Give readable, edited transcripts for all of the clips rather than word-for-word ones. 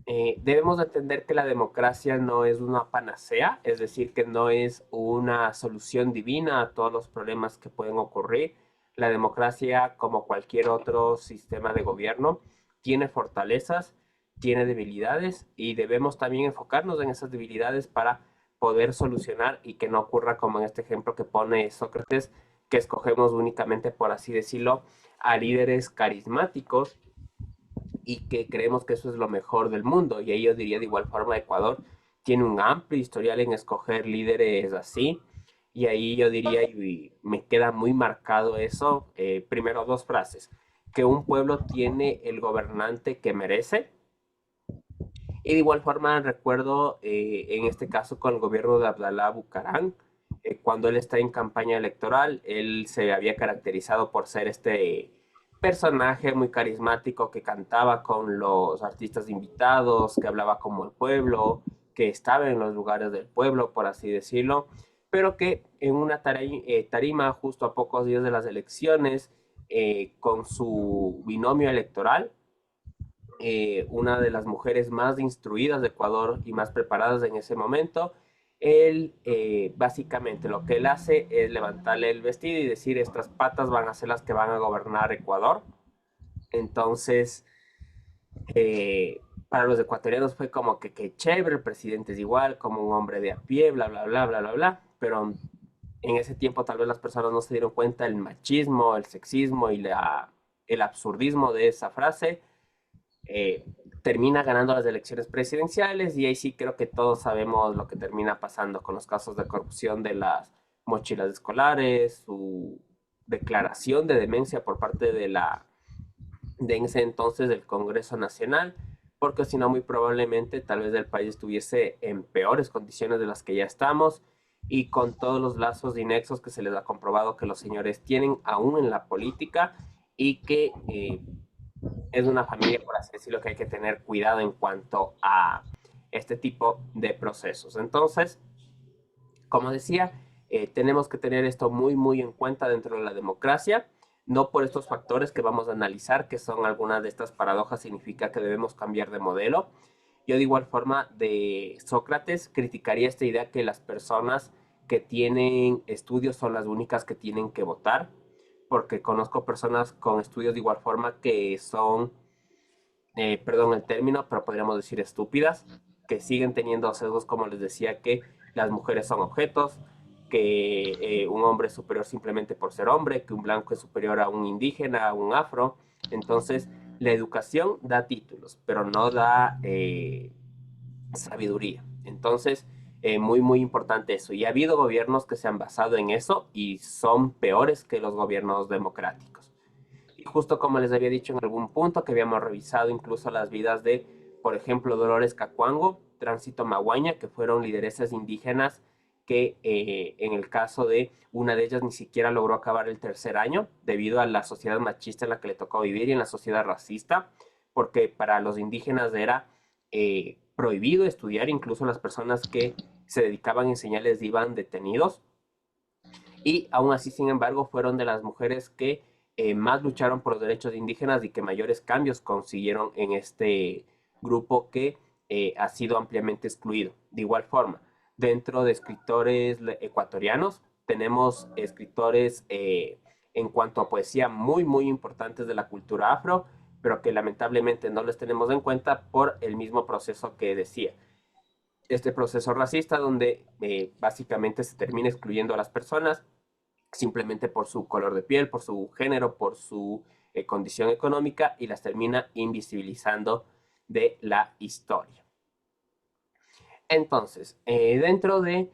Debemos de entender que la democracia no es una panacea, es decir, que no es una solución divina a todos los problemas que pueden ocurrir. La democracia, como cualquier otro sistema de gobierno, tiene fortalezas, tiene debilidades y debemos también enfocarnos en esas debilidades para poder solucionar y que no ocurra como en este ejemplo que pone Sócrates, que escogemos únicamente, por así decirlo, a líderes carismáticos y que creemos que eso es lo mejor del mundo. Y ahí yo diría de igual forma Ecuador tiene un amplio historial en escoger líderes así. Y ahí yo diría, y me queda muy marcado eso, primero dos frases, que un pueblo tiene el gobernante que merece. Y de igual forma recuerdo en este caso con el gobierno de Abdalá Bucaram, cuando él está en campaña electoral, él se había caracterizado por ser este personaje muy carismático que cantaba con los artistas invitados, que hablaba como el pueblo, que estaba en los lugares del pueblo, por así decirlo, pero que en una tarima justo a pocos días de las elecciones, con su binomio electoral, una de las mujeres más instruidas de Ecuador y más preparadas en ese momento. Él básicamente lo que él hace es levantarle el vestido y decir estas patas van a ser las que van a gobernar Ecuador. Entonces, para los ecuatorianos fue como que chévere, el presidente es igual, como un hombre de a pie, bla, bla, bla, bla, bla, bla. Pero en ese tiempo tal vez las personas no se dieron cuenta del machismo, el sexismo y el absurdismo de esa frase. eh, Termina ganando las elecciones presidenciales y ahí sí creo que todos sabemos lo que termina pasando con los casos de corrupción de las mochilas escolares, su declaración de demencia por parte de en ese entonces del Congreso Nacional, porque si no muy probablemente tal vez el país estuviese en peores condiciones de las que ya estamos y con todos los lazos y nexos que se les ha comprobado que los señores tienen aún en la política y que es una familia, por así decirlo, que hay que tener cuidado en cuanto a este tipo de procesos. Entonces, como decía, tenemos que tener esto muy, muy en cuenta dentro de la democracia, no por estos factores que vamos a analizar, que son algunas de estas paradojas, significa que debemos cambiar de modelo. Yo de igual forma de Sócrates criticaría esta idea que las personas que tienen estudios son las únicas que tienen que votar, porque conozco personas con estudios de igual forma que son perdón el término, pero podríamos decir estúpidas, que siguen teniendo sesgos como les decía, que las mujeres son objetos, que un hombre es superior simplemente por ser hombre, que un blanco es superior a un indígena, a un afro. Entonces, la educación da títulos, pero no da sabiduría. Entonces, muy, muy importante eso. Y ha habido gobiernos que se han basado en eso y son peores que los gobiernos democráticos. Y justo como les había dicho en algún punto, que habíamos revisado incluso las vidas de, por ejemplo, Dolores Cacuango, Tránsito Maguaña, que fueron lideresas indígenas que en el caso de una de ellas ni siquiera logró acabar el tercer año debido a la sociedad machista en la que le tocó vivir y en la sociedad racista, porque para los indígenas era prohibido estudiar, incluso las personas que se dedicaban a enseñarles iban detenidos y aún así, sin embargo, fueron de las mujeres que más lucharon por los derechos indígenas y que mayores cambios consiguieron en este grupo que ha sido ampliamente excluido. De igual forma, dentro de escritores ecuatorianos, tenemos escritores en cuanto a poesía muy, muy importantes de la cultura afro, pero que lamentablemente no les tenemos en cuenta por el mismo proceso que decía. Este proceso racista donde básicamente se termina excluyendo a las personas simplemente por su color de piel, por su género, por su condición económica y las termina invisibilizando de la historia. Entonces, dentro de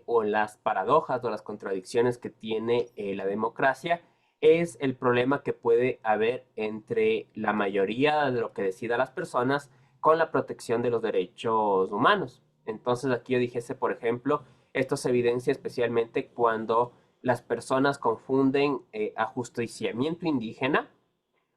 o las paradojas o las contradicciones que tiene la democracia, es el problema que puede haber entre la mayoría de lo que decida las personas con la protección de los derechos humanos. Entonces, aquí yo dijese, por ejemplo, esto se evidencia especialmente cuando las personas confunden ajusticiamiento indígena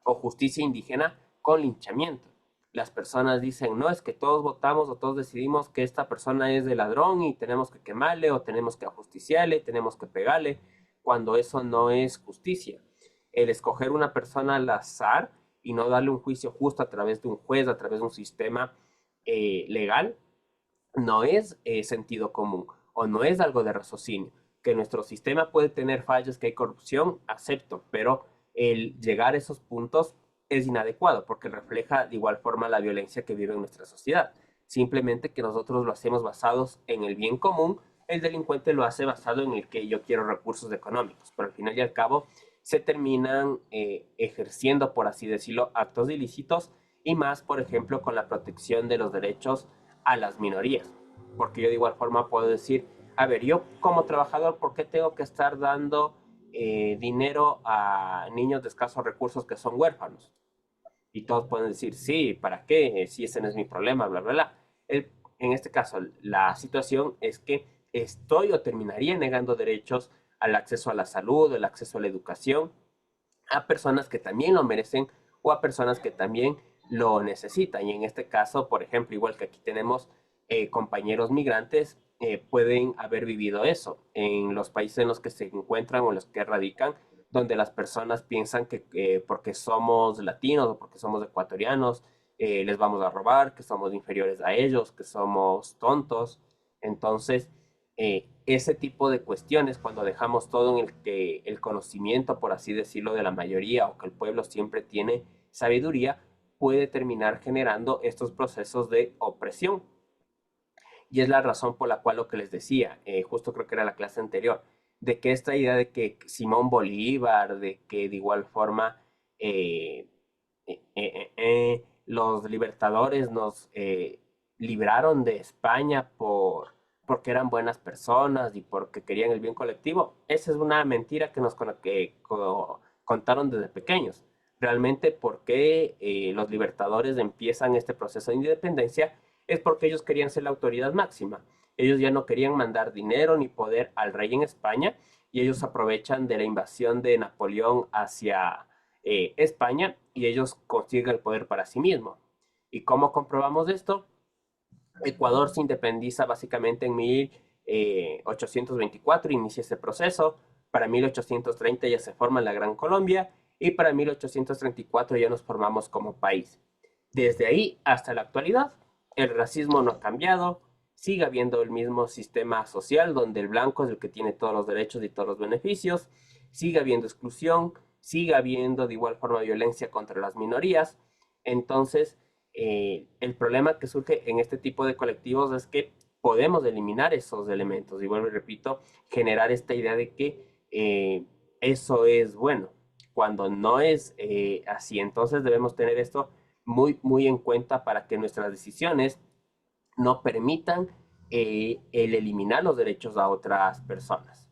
o justicia indígena con linchamiento. Las personas dicen, no, es que todos votamos o todos decidimos que esta persona es de ladrón y tenemos que quemarle o tenemos que ajusticiarle, tenemos que pegarle, cuando eso no es justicia. El escoger una persona al azar y no darle un juicio justo a través de un juez, a través de un sistema, legal, no es sentido común o no es algo de raciocinio. Que nuestro sistema puede tener fallos, que hay corrupción, acepto, pero el llegar a esos puntos es inadecuado porque refleja de igual forma la violencia que vive en nuestra sociedad. Simplemente que nosotros lo hacemos basados en el bien común, el delincuente lo hace basado en el que yo quiero recursos económicos, pero al final y al cabo se terminan ejerciendo, por así decirlo, actos ilícitos y más, por ejemplo, con la protección de los derechos a las minorías. Porque yo de igual forma puedo decir, a ver, yo como trabajador, ¿por qué tengo que estar dando dinero a niños de escasos recursos que son huérfanos? Y todos pueden decir, sí, ¿para qué? Si ese no es mi problema, bla, bla, bla. En este caso, la situación es que estoy o terminaría negando derechos al acceso a la salud, el acceso a la educación, a personas que también lo merecen o a personas que también lo necesitan. Y en este caso, por ejemplo, igual que aquí tenemos compañeros migrantes, pueden haber vivido eso en los países en los que se encuentran o en los que radican, donde las personas piensan que porque somos latinos o porque somos ecuatorianos, les vamos a robar, que somos inferiores a ellos, que somos tontos. Entonces, ese tipo de cuestiones, cuando dejamos todo en el que el conocimiento, por así decirlo, de la mayoría o que el pueblo siempre tiene sabiduría, puede terminar generando estos procesos de opresión. Y es la razón por la cual lo que les decía, justo creo que era la clase anterior, de que esta idea de que Simón Bolívar, de que de igual forma los libertadores nos libraron de España porque eran buenas personas y porque querían el bien colectivo, esa es una mentira que nos contaron desde pequeños. Realmente, ¿por qué los libertadores empiezan este proceso de independencia? Es porque ellos querían ser la autoridad máxima. Ellos ya no querían mandar dinero ni poder al rey en España y ellos aprovechan de la invasión de Napoleón hacia España y ellos consiguen el poder para sí mismos. ¿Y cómo comprobamos esto? Ecuador se independiza básicamente en 1824, inicia ese proceso. Para 1830 ya se forma la Gran Colombia y para 1834 ya nos formamos como país. Desde ahí hasta la actualidad, el racismo no ha cambiado, sigue habiendo el mismo sistema social donde el blanco es el que tiene todos los derechos y todos los beneficios, sigue habiendo exclusión, sigue habiendo de igual forma violencia contra las minorías. Entonces, el problema que surge en este tipo de colectivos es que podemos eliminar esos elementos y vuelvo y repito, generar esta idea de que eso es bueno, cuando no es así. Entonces debemos tener esto muy, muy en cuenta para que nuestras decisiones no permitan el eliminar los derechos a otras personas.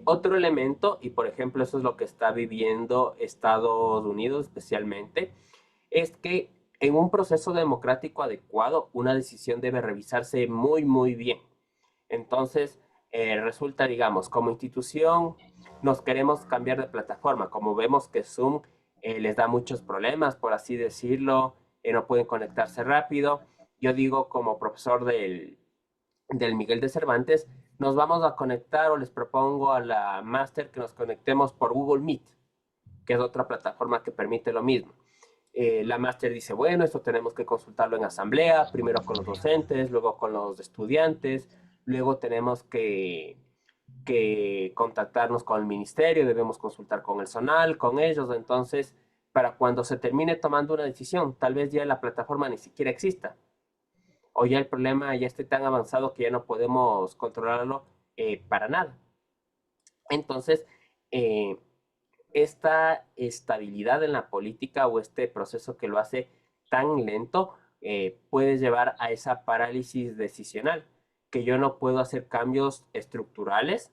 Otro elemento, y por ejemplo eso es lo que está viviendo Estados Unidos especialmente, es que en un proceso democrático adecuado una decisión debe revisarse muy, muy bien. Entonces, resulta, digamos, como institución nos queremos cambiar de plataforma, como vemos que Zoom les da muchos problemas, por así decirlo, no pueden conectarse rápido. Yo digo como profesor del Miguel de Cervantes, nos vamos a conectar o les propongo a la máster que nos conectemos por Google Meet, que es otra plataforma que permite lo mismo. La máster dice, bueno, esto tenemos que consultarlo en asamblea, primero con los docentes, luego con los estudiantes, luego tenemos que contactarnos con el ministerio, debemos consultar con el SONAL, con ellos, entonces, para cuando se termine tomando una decisión, tal vez ya la plataforma ni siquiera exista o ya el problema ya esté tan avanzado que ya no podemos controlarlo para nada. Entonces, eh, esta estabilidad en la política o este proceso que lo hace tan lento puede llevar a esa parálisis decisional, que yo no puedo hacer cambios estructurales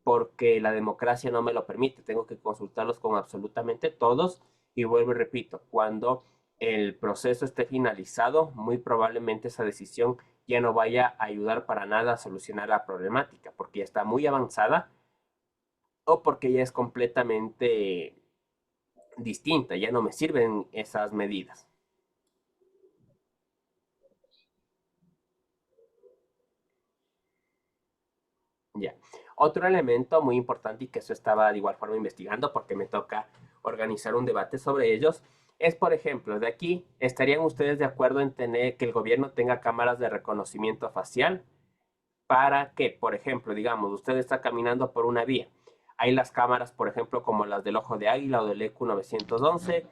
porque la democracia no me lo permite. Tengo que consultarlos con absolutamente todos y vuelvo y repito, cuando el proceso esté finalizado, muy probablemente esa decisión ya no vaya a ayudar para nada a solucionar la problemática, porque ya está muy avanzada o porque ya es completamente distinta, ya no me sirven esas medidas. Ya. Otro elemento muy importante y que eso estaba de igual forma investigando porque me toca organizar un debate sobre ellos, es, por ejemplo, de aquí, ¿estarían ustedes de acuerdo en tener que el gobierno tenga cámaras de reconocimiento facial? Para que, por ejemplo, digamos, usted está caminando por una vía. Hay las cámaras, por ejemplo, como las del Ojo de Águila o del EQ 911.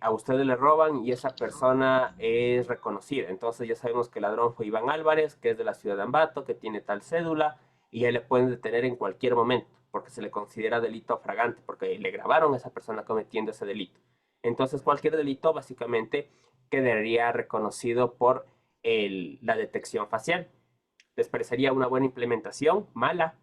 A ustedes le roban y esa persona es reconocida. Entonces ya sabemos que el ladrón fue Iván Álvarez, que es de la ciudad de Ambato, que tiene tal cédula y ya le pueden detener en cualquier momento porque se le considera delito fragante, porque le grabaron a esa persona cometiendo ese delito. Entonces cualquier delito básicamente quedaría reconocido por la detección facial. ¿Les parecería una buena implementación? ¿Mala?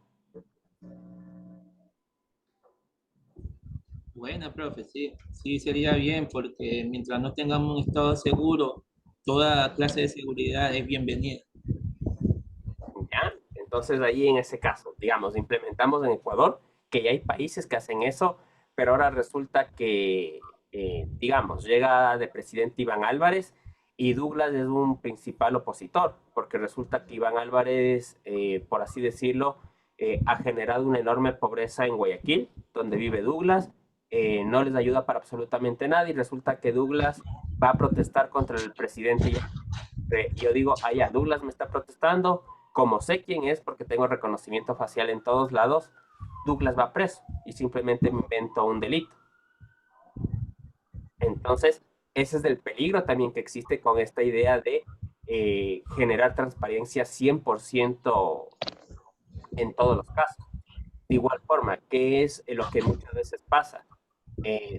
Buena, profe, sí, sí sería bien porque mientras no tengamos un estado seguro, toda clase de seguridad es bienvenida. ¿Ya? Entonces ahí en ese caso, digamos, implementamos en Ecuador, que ya hay países que hacen eso, pero ahora resulta que, digamos, llega de presidente Iván Álvarez y Douglas es un principal opositor, porque resulta que Iván Álvarez, por así decirlo, ha generado una enorme pobreza en Guayaquil, donde vive Douglas, no les ayuda para absolutamente nada y resulta que Douglas va a protestar contra el presidente. Yo digo, ah, ya, Douglas me está protestando, como sé quién es porque tengo reconocimiento facial en todos lados, Douglas va preso y simplemente me invento un delito. Entonces, ese es el peligro también que existe con esta idea de generar transparencia 100% en todos los casos. De igual forma, ¿qué es lo que muchas veces pasa?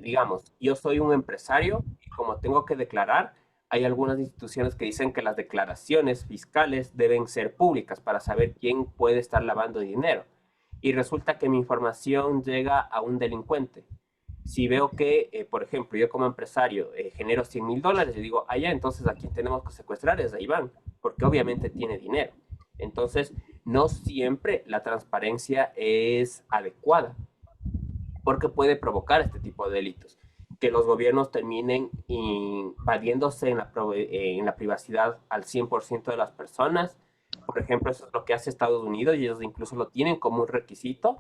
Digamos, yo soy un empresario y como tengo que declarar, hay algunas instituciones que dicen que las declaraciones fiscales deben ser públicas para saber quién puede estar lavando dinero. Y resulta que mi información llega a un delincuente. Si veo que, por ejemplo, yo como empresario genero $100,000, yo digo, ah, ya, entonces aquí tenemos que secuestrar es a Iván, porque obviamente tiene dinero. Entonces, no siempre la transparencia es adecuada porque puede provocar este tipo de delitos. Que los gobiernos terminen invadiéndose en la privacidad al 100% de las personas. Por ejemplo, eso es lo que hace Estados Unidos y ellos incluso lo tienen como un requisito.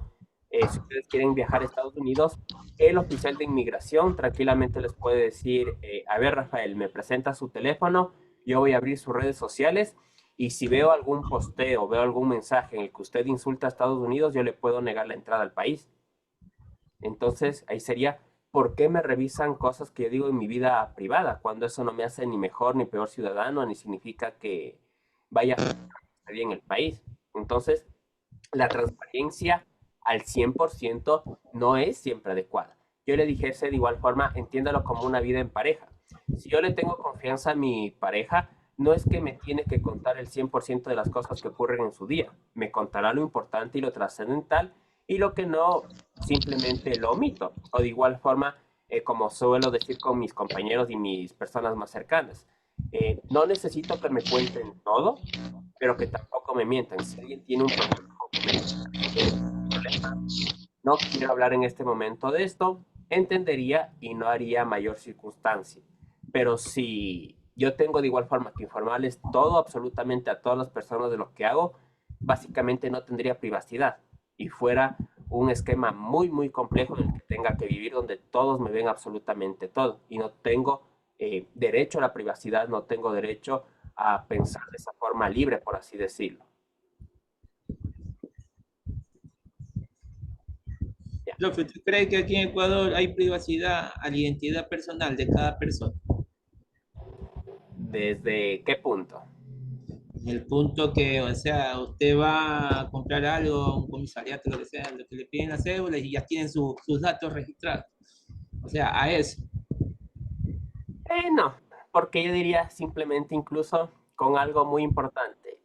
Si ustedes quieren viajar a Estados Unidos, el oficial de inmigración tranquilamente les puede decir, a ver, Rafael, me presenta su teléfono, yo voy a abrir sus redes sociales y si veo algún posteo, veo algún mensaje en el que usted insulta a Estados Unidos, yo le puedo negar la entrada al país. Entonces, ahí sería, ¿por qué me revisan cosas que yo digo en mi vida privada? Cuando eso no me hace ni mejor ni peor ciudadano, ni significa que vaya a afectar bien el país. Entonces, la transparencia al 100% no es siempre adecuada. Yo le dijese de igual forma, entiéndalo como una vida en pareja. Si yo le tengo confianza a mi pareja, no es que me tiene que contar el 100% de las cosas que ocurren en su día. Me contará lo importante y lo trascendental y lo que no, simplemente lo omito. O de igual forma, como suelo decir con mis compañeros y mis personas más cercanas, no necesito que me cuenten todo, pero que tampoco me mientan. Si alguien tiene un problema con que me diga, tienes un problema, no quiero hablar en este momento de esto, entendería y no haría mayor circunstancia. Pero si yo tengo de igual forma que informarles todo absolutamente a todas las personas de lo que hago, básicamente no tendría privacidad y fuera un esquema muy, muy complejo en el que tenga que vivir donde todos me ven absolutamente todo y no tengo derecho a la privacidad, no tengo derecho a pensar de esa forma libre, por así decirlo. Ya. Profe, ¿tú crees que aquí en Ecuador hay privacidad a la identidad personal de cada persona? ¿Desde qué punto? En el punto que, o sea, usted va a comprar algo a un comisariato, lo que sea, lo que le piden las cédulas y ya tienen sus datos registrados. O sea, a eso. No, porque yo diría simplemente incluso con algo muy importante.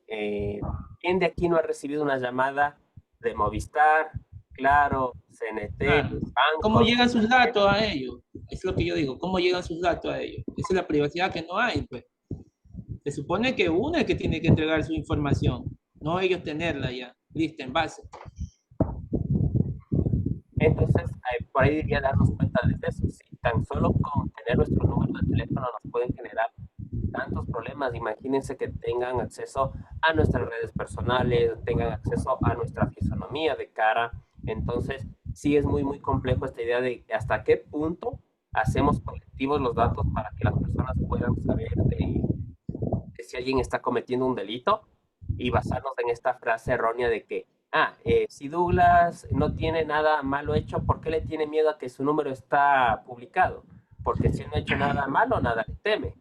¿Quién de aquí no ha recibido una llamada de Movistar, Claro, CNT, Claro. ¿Cómo bancos? llegan sus datos a ellos? Es lo que yo digo, ¿cómo llegan sus datos a ellos? Esa es la privacidad que no hay, pues. Se supone que uno es el que tiene que entregar su información, no ellos tenerla ya, lista, en base. Entonces, por ahí diría darnos cuenta de eso. Si tan solo con tener nuestro número de teléfono nos pueden generar tantos problemas. Imagínense que tengan acceso a nuestras redes personales, tengan acceso a nuestra fisonomía de cara. Entonces, sí es muy, muy complejo esta idea de hasta qué punto hacemos colectivos los datos para que las personas puedan saber de si alguien está cometiendo un delito y basarnos en esta frase errónea de que, si Douglas no tiene nada malo hecho, ¿por qué le tiene miedo a que su número está publicado? Porque si él no ha hecho nada malo, nada le teme.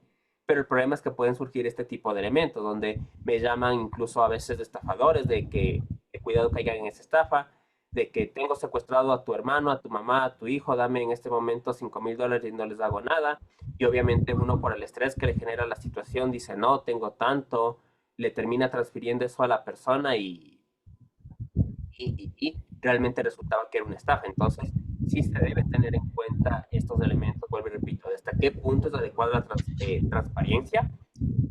Pero el problema es que pueden surgir este tipo de elementos, donde me llaman incluso a veces de estafadores, de que cuidado caigan en esa estafa, de que tengo secuestrado a tu hermano, a tu mamá, a tu hijo, dame en este momento $5,000 y no les hago nada. Y obviamente uno por el estrés que le genera la situación dice, no, tengo tanto, le termina transfiriendo eso a la persona y realmente resultaba que era una estafa. Entonces, sí se debe tener en cuenta estos elementos, vuelvo y repito, de hasta qué punto es adecuada la transparencia,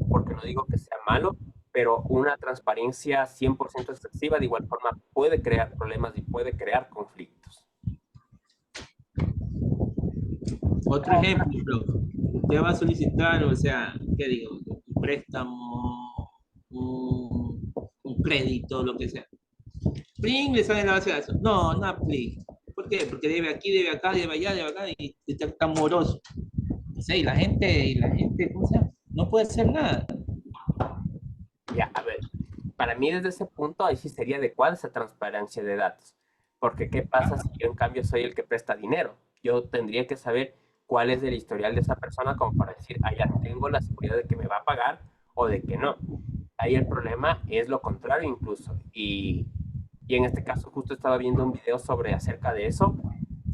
porque no digo que sea malo, pero una transparencia 100% excesiva de igual forma puede crear problemas y puede crear conflictos. Otro ejemplo, profe. Usted va a solicitar, o sea, ¿qué digo? Un préstamo, un crédito, lo que sea. Pling, le sale la base de datos. No, no pling. ¿Por qué? Porque debe aquí, debe acá, debe acá, y está moroso. O sea, y la gente, ¿cómo se llama? No puede hacer nada. Ya, a ver, para mí desde ese punto ahí sí sería adecuada esa transparencia de datos. Porque ¿qué pasa si yo en cambio soy el que presta dinero? Yo tendría que saber cuál es el historial de esa persona como para decir, ya tengo la seguridad de que me va a pagar o de que no. Ahí el problema es lo contrario incluso. Y en este caso justo estaba viendo un video sobre acerca de eso,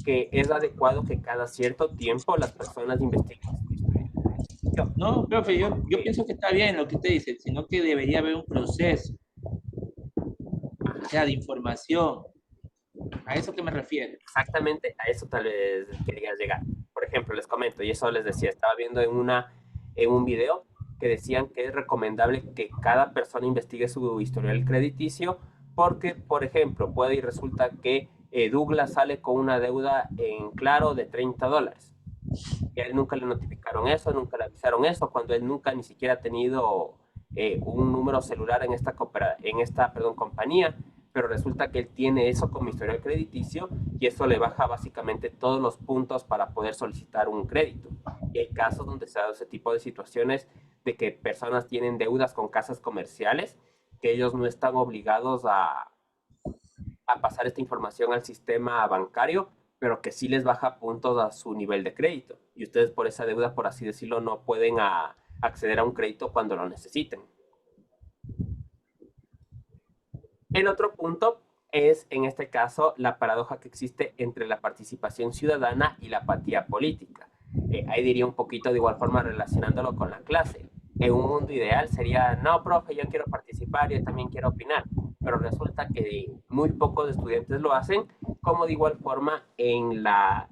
que es adecuado que cada cierto tiempo las personas investiguen su historial de crédito. No, profe, yo pienso que está bien lo que usted dice, sino que debería haber un proceso, o sea, de información. A eso que me refiero. Exactamente a eso tal vez quería llegar. Por ejemplo, les comento, y eso les decía, estaba viendo en un video que decían que es recomendable que cada persona investigue su historial crediticio porque, por ejemplo, puede y resulta que Douglas sale con una deuda en Claro de $30. Y a él nunca le notificaron eso, nunca le avisaron eso, cuando él nunca ni siquiera ha tenido un número celular en esta compañía, pero resulta que él tiene eso como historial crediticio y eso le baja básicamente todos los puntos para poder solicitar un crédito. Y hay casos donde se ha dado ese tipo de situaciones de que personas tienen deudas con casas comerciales, que ellos no están obligados a pasar esta información al sistema bancario, pero que sí les baja puntos a su nivel de crédito. Y ustedes por esa deuda, por así decirlo, no pueden acceder a un crédito cuando lo necesiten. El otro punto es, en este caso, la paradoja que existe entre la participación ciudadana y la apatía política. Ahí diría un poquito de igual forma relacionándolo con la clase. En un mundo ideal sería, no, profe, yo quiero participar, yo también quiero opinar, pero resulta que muy pocos estudiantes lo hacen, como de igual forma en la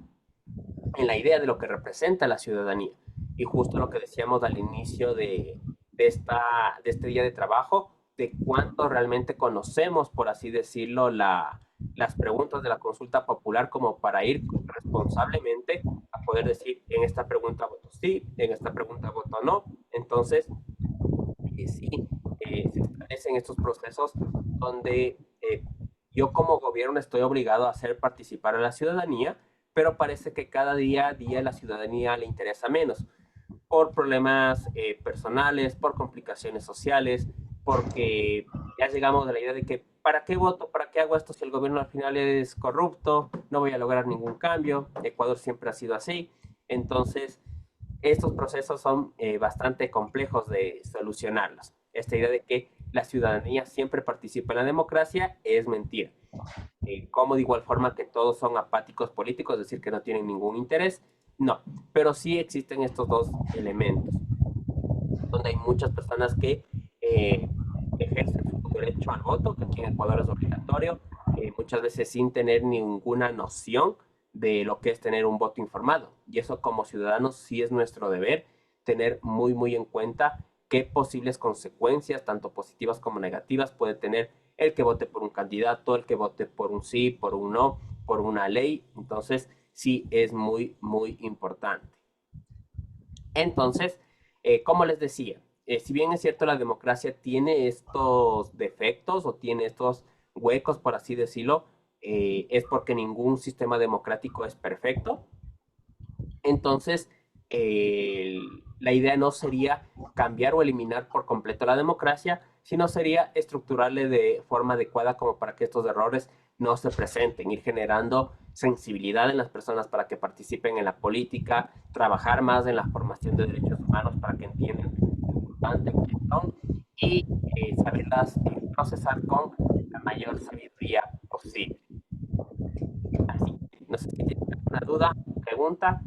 idea de lo que representa la ciudadanía. Y justo lo que decíamos al inicio de este día de trabajo, de cuánto realmente conocemos, por así decirlo, las preguntas de la consulta popular como para ir responsablemente a poder decir, en esta pregunta voto sí, en esta pregunta voto no. Entonces, sí, se establecen estos procesos donde yo como gobierno estoy obligado a hacer participar a la ciudadanía, pero parece que cada día a día la ciudadanía le interesa menos por problemas personales, por complicaciones sociales, porque ya llegamos a la idea de que ¿para qué voto? ¿Para qué hago esto si el gobierno al final es corrupto? No voy a lograr ningún cambio. Ecuador siempre ha sido así. Entonces, estos procesos son bastante complejos de solucionarlos. Esta idea de que la ciudadanía siempre participa en la democracia es mentira. Como de igual forma que todos son apáticos políticos, es decir, que no tienen ningún interés, no, pero sí existen estos dos elementos, donde hay muchas personas que eh, ejercen su derecho al voto, que aquí en Ecuador es obligatorio, muchas veces sin tener ninguna noción de lo que es tener un voto informado. Y eso como ciudadanos sí es nuestro deber tener muy, muy en cuenta qué posibles consecuencias, tanto positivas como negativas, puede tener el que vote por un candidato, el que vote por un sí, por un no, por una ley. Entonces, sí es muy, muy importante. Entonces, como les decía, si bien es cierto la democracia tiene estos defectos o tiene estos huecos, por así decirlo, es porque ningún sistema democrático es perfecto. Entonces, la idea no sería cambiar o eliminar por completo la democracia, sino sería estructurarle de forma adecuada como para que estos errores no se presenten, ir generando sensibilidad en las personas para que participen en la política, trabajar más en la formación de derechos humanos para que entiendan lo importante que son y saberlas procesar con la mayor sabiduría posible. Así que, no sé si tienes alguna duda, pregunta.